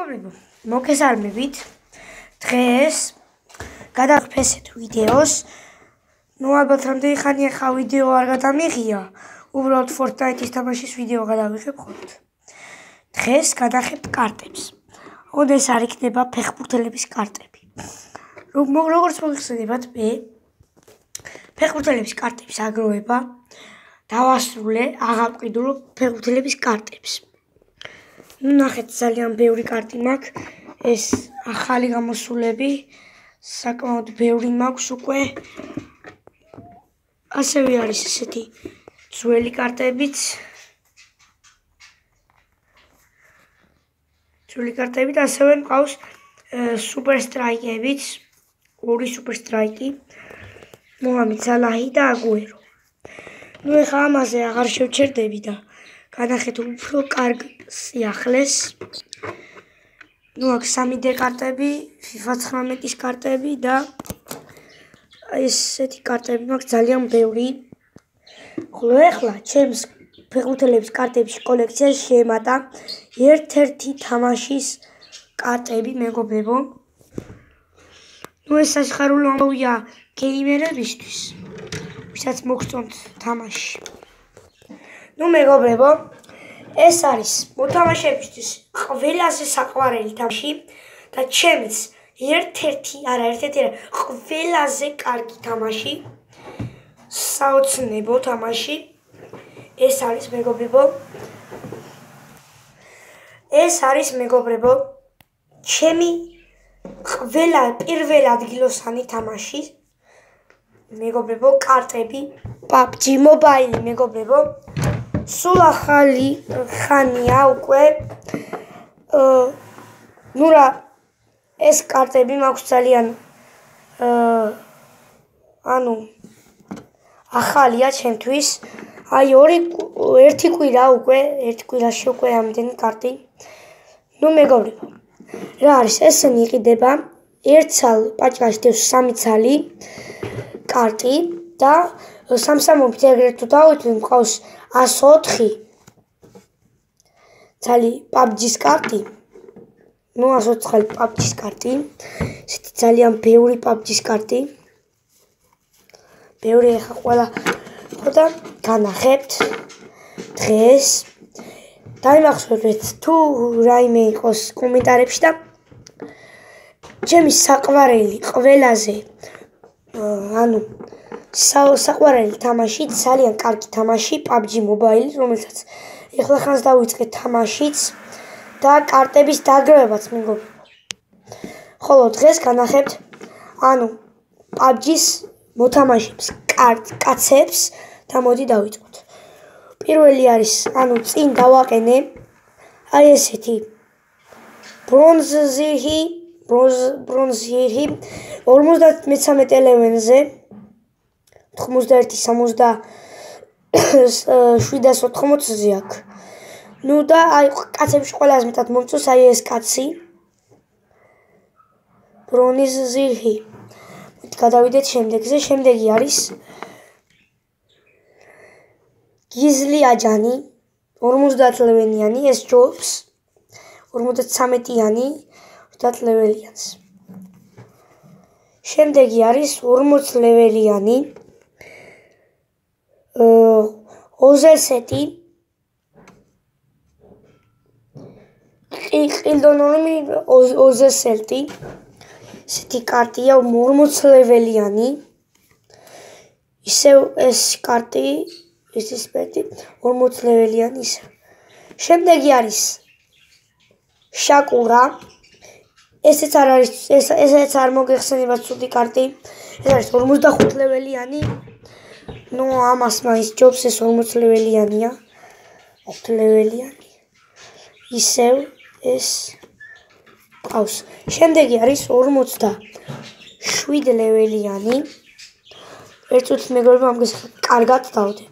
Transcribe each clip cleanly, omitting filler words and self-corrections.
მეგობრებო, მოგესალმებით. დღეს გადავხსნით ვიდეოს. ალბათ რამდენი ხანია ხა ვიდეო არ გადამიღია. უბრალოდ Fortnite-ის თამაშის ვიდეო გადავიღებ ხოლმე. დღეს გადახებ კარტებს. ეს არ იქნება ფეხბურთელების კარტები. როგორც მოგხსენებათ, მე ფეხბურთელების კარტების აგროვება დავასრულე, აღამყიდულობ ფეხბურთელების კარტებს. ნახეთ, ძალიან ბევრი კარტი მაქვს. ეს ახალი გამოსულები, საკმაოდ ბევრი მაქვს უკვე. ასევე არის ესეთი ძველი კარტებიც. ასევე მყავს სუპერ სტრაიკებიც, ორი სუპერ სტრაიკი, მოჰამედ სალაჰი და აგუერო. ეხლა ამაზე აღარ შევჩერდები და განახეთ უფრო კარგ სიახლეს. აქ 3D კარტები, FIFA 19-ის კარტები და ესეთი კარტები მაქვს ძალიან ბევრი. ხოლო ეხლა ჩემს ფეხბურთელების კარტების კოლექციას შეემატა ერთ-ერთი თამაშის კარტები, მეგობრებო. ეს საშხარული ამბავია გეიმერებისთვის, ვისაც მოგწონთ თამაში. მეგობრებო, ეს არის მოთამაშეებისთვის ყველაზე საყვარელი თამაში და ჩემს ერთ-ერთი ყველაზე კარგი თამაში, საოცნებო თამაში. ეს არის მეგობრებო, ჩემი პირველ ადგილოსანი თამაში, მეგობრებო, კარტები, PUBG Mobile, მეგობრებო. სულ ახალი ხანია უკვე. ეს კარტები მაქვს ძალიან ახალია ჩემთვის. ერთი კვირაში უკვე ამდენი კარტი. მეგობრებო, რა არის? ესენი იყიდება 1 ცალ პაჭკაში დევს 3 ცალი კარტი და სამსამობით ეგრეთ თუ დავუთმით, მყავს 104 ცალი PUBG-ის კარტი. 104 PUBG-ის კარტი. ესეთი ძალიან ბევრი PUBG-ის კარტი. ბევრი ახლა ყველა და განახებთ დღეს. დაიმახსოვრეთ თუ რაიმე იყოს კომენტარებში და ჩემი საყვარელი ყველაზე საყვარელი თამაში, ძალიან კარგი თამაში PUBG Mobile, რომელსაც ეხლა ხანს დავიწყეთ თამაშიც და კარტების დაგროვებაც, მეგობრებო. ხოლო დღეს განახებთ PUBG-ის მოთამაშეებს, კაცებს და მოდი დავიწყოთ. პირველი არის, წინ დავაყენე ესეთი ბრონზი 53 ლეველზე, 91-780-ზე აქვს. და კაცებში ყველაზე მეტად მომწონს ეს კაცი, ბრონზი. გადავიდეთ შემდეგზე. შემდეგი არის გიზლი აჯანი, 50 ლეველიანი, ეს ჯობს 53-იანი 30 ლეველიანს. შემდეგი არის 40 ლეველიანი ოზესეტი, ყილდონორმი ოზესეტი. ესეთი კარტია 40 ლეველიანი. ისევ ეს კარტი, ეს 40 ლეველიანი ისევ. შემდეგი არის შაკურა. ესეც არ მოგეხსენებათ ცუდი კარტი. ეს არის 45 ლეველიანი. ამას მაინც ჯობს, ეს 40 ლეველიანია. 5 ლეველიანი. ისევ ეს ყავს. შემდეგი არის 47 ლეველიანი. ერთ წუთით, მეგობრებო, ამას კარგად დავდებ.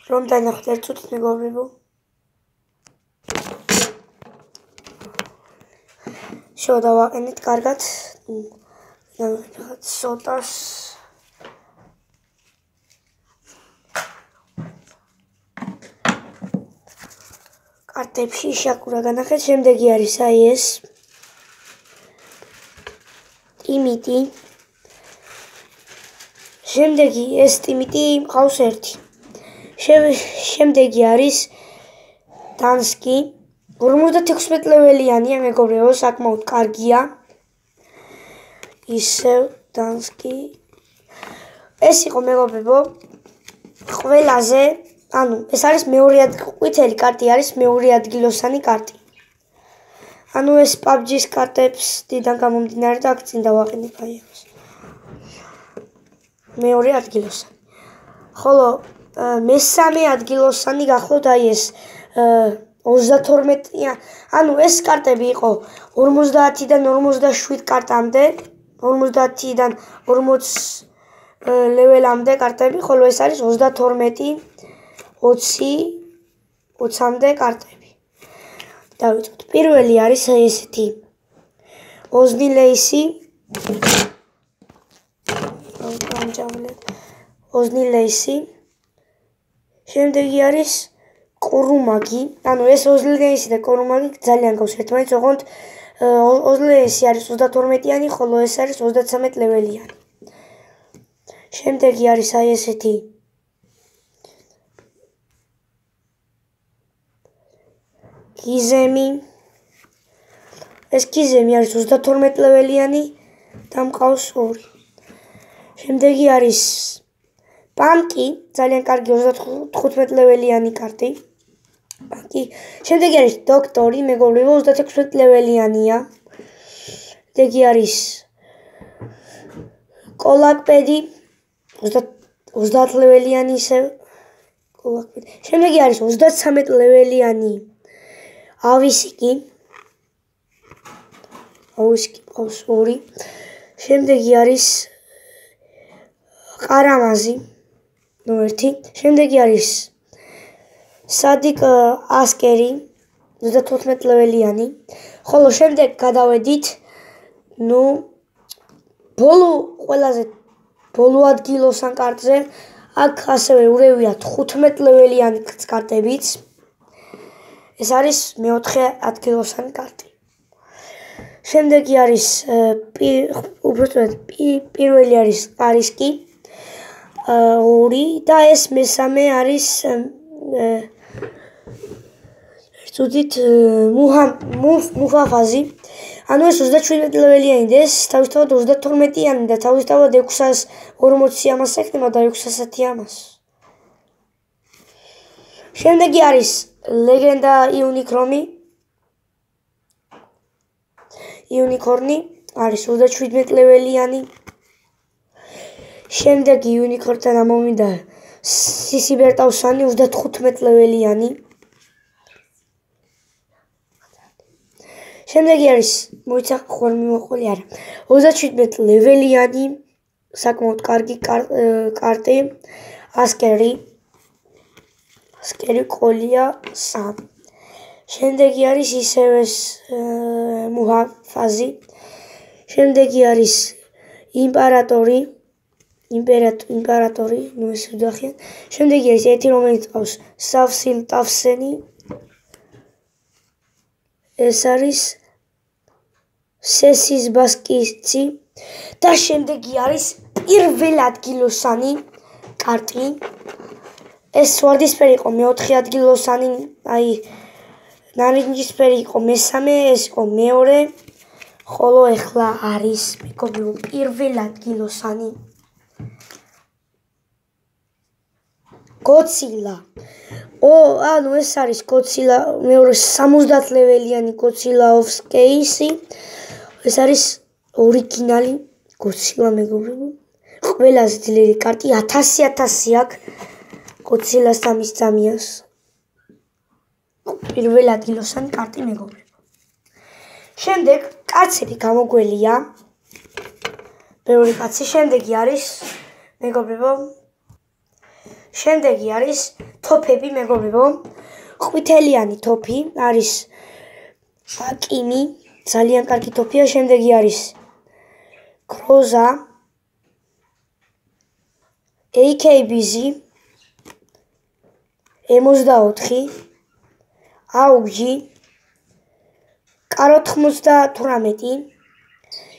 რომ დანახოთ ერთ წუთით, მეგობრებო. შევდავაყენეთ კარგად. ცოტას კარტებში შაკურა განახეთ. შემდეგი არის აი ეს ტიმიტი. შემდეგი ეს ტიმიტი მყავს ერთი. შემდეგი არის დანსკი. 56 ლეველიანია, მეგობრებო, საკმაოდ კარგია. ისევ დანსკი. ეს იყო, მეგობრებო, ყველაზე, ეს არის მეორე ყვითელი კარტი არის მეორე ადგილოსანი კარტი. ეს PUBG-ს კარტებს დიდან გამომდინარე და აქ წინ დავაყენებ აი ამას. მეორე ადგილოსანი. ხოლო მესამე ადგილოსანი გახლავთ აი ეს 32-იან. ეს კარტები იყო 50-დან 57 კარტამდე, 50-დან 40 ლეველამდე კარტები, ხოლო ეს არის 32, 20-მდე კარტები. დავიწყოთ. პირველი არის ესეთი ოზნი ლეისი. ოზნი ლეისი. შემდეგი არის კორუმაგი. ეს ოზნი ლეისი და კორუმაგი ძალიან გავს ერთმანეთს, ოღონდ ოზნი ლეისი არის 32-იანი, ხოლო ეს არის 33 ლეველიანი. შემდეგი არის აი ესეთი გიზემი. ეს გიზემი არის 32 ლეველიანი და მყავს 2. შემდეგი არის პანკი, ძალიან კარგი 35 ლეველიანი კარტი. პანკი. შემდეგი არის დოქტორი, მეგობრებო, 36 ლეველიანია. შემდეგი არის კოლაკპედი, 30 ლეველიანი ისევ კოლაკპედი. შემდეგი არის 33 ლეველიანი ავისიკი. ავისიკი მყავს 2. შემდეგი არის ყარამაზი, 1. შემდეგი არის სადიკ ასკერი, 34 ლეველიანი. ხოლო შემდეგ გადავედით, ყველაზე ბოლო ადგილოსან კარტზე. აქ ასევე ურევია 15 ლეველიანი კარტებიც. ეს არის მეოთხე ადგილოსანი კარტი. შემდეგი არის პირველი არის ყარისკი, 2 და ეს მესამე არის ერთუდით მუჰაფაზი. ეს 37 ლეველიანი და ეს თავისთავად 32-იანი და თავისთავად 640 ამას ექნება და 610 ამას. შემდეგი არის ლეგენდა იუნიკორნი, არის 37 ლეველიანი. შემდეგი იუნიკორნთან ამოვიდა სისიბერტავსანი, 35 ლეველიანი. შემდეგი არის მოიცა ხორმიმოყოლი არა 37 ლეველიანი საკმაოდ კარგი კარტი ასკერი ყოლია 3. შემდეგი არის ისევ ეს მუჰაფაზი. შემდეგი არის იმპერატორი, ეს ვდახიან. შემდეგი არის ერთი რომელიც ყავს სავსილ ტავსენი. ეს არის სესის ბასკიცი და შემდეგი არის პირველ ადგილოსანი კარტი. ეს ვარდისფერი იყო მეოთხე ადგილოსანი, ნარინჯისფერი იყო მესამე, ეს იყო მეორე, ხოლო ეხლა არის მეგობრებო პირველ ადგილოსანი გოცილა. ეს არის გოცილა, მეორე 70 ლეველიანი გოცილა of Space. ეს არის ორიგინალი გოცილა, მეგობრებო. ყველაზე ძლიერი კარტი 1000 აქვს გოცილას და მის ძამიას. პირველ ადგილოსანი კარტი, მეგობრებო. შემდეგ კაცები გამოგველია. ბევრი კაცი. შემდეგი არის მეგობრებო შემდეგი არის თოფები, მეგობრებო. ყვითელიანი თოფი არის აკიმი, ძალიან კარგი თოფია. შემდეგი არის კროზა, AKBZ 64, აუგი, კარო 98,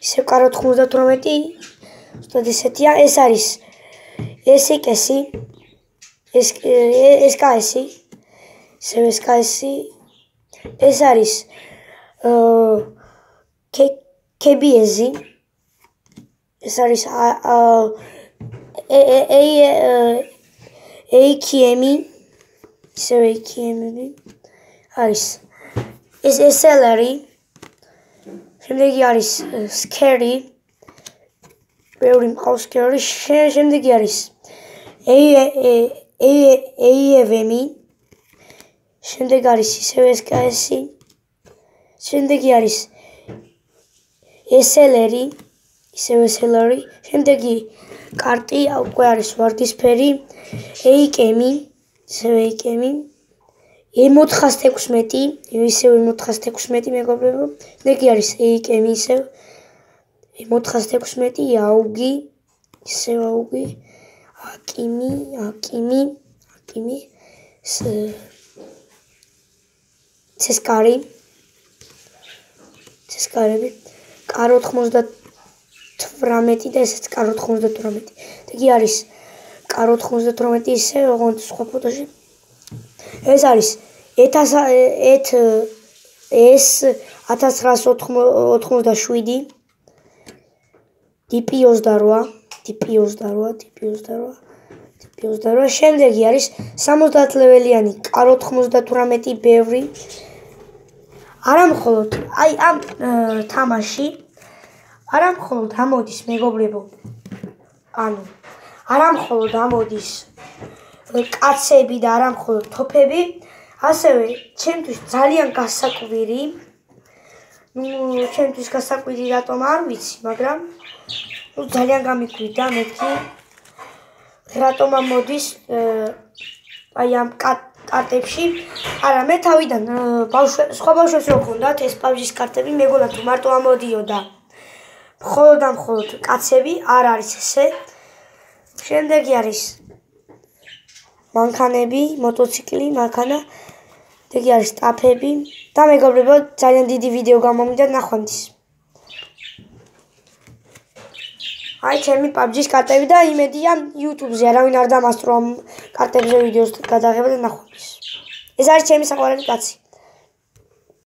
ისევ კარო 98, უბრალოდ ესეთია, ეს არის SKS-ი, SKS-ი, ისევ SKS-ი, ეს არის KBS-ი, ეს არის AKM-ი, ისევ AKM-ი, არის ეს SLR-ი, შემდეგი არის Scary, ბევრი მყავს Scary, შემდეგი არის AFM-ი, შემდეგ არის ისევ SKS-ი, შემდეგი არის SLR-ი, ისევ SLR-ი, შემდეგი კარტი უკვე არის ვარდისფერი, AKM-ი, ისევ AKM-ი, M416, ისევ M416 მეგობრებო, შემდეგი არის AKM-ი, ისევ M416, აუგი, ისევ აუგი, აკიმი, ცესკარები, კარო 98 და ესეც კარო 98. Ეგ არის კარო 98 ისე, ოღონდ სხვა ფოტოში. ეს არის S1987 DP28, შემდეგი არის 70 ლეველიანი კარო 98 ბევრი. არამხოლოდ აი ამ თამაში არამხოლოდ ამოდის მეგობრებო, ანუ არამხოლოდ ამოდის კაცები და არამხოლოდ თოფები, ასევე ჩემთვის ძალიან გასაკვირი, ჩემთვის გასაკვირი რატომ არ ვიცი, მაგრამ ძალიან გამიკვირდა მეთქი, რატომ ამოდის აი ამ კარტებში. არა, მე თავიდან სხვა ბავშვებს რო გქონდათ ეს PUBG-ის კარტები, მეგონა თუ მარტო ამოდიოდა მხოლოდ კაცები, არ არის ესე. შემდეგი არის მანქანები, მოტოციკლი, მანქანა, ეგ არის სტაფები და მეგობრებო, ძალიან დიდი ვიდეო გამომიდა, ნახვამდის. აი ჩემი PUBG-ის კარტები და იმედია YouTube-ზე არავინ არ დამასწრო ამ კარტებზე ვიდეოს გადაღება და ნახვამდის. ეს არის ჩემი საყვარელი კაცი.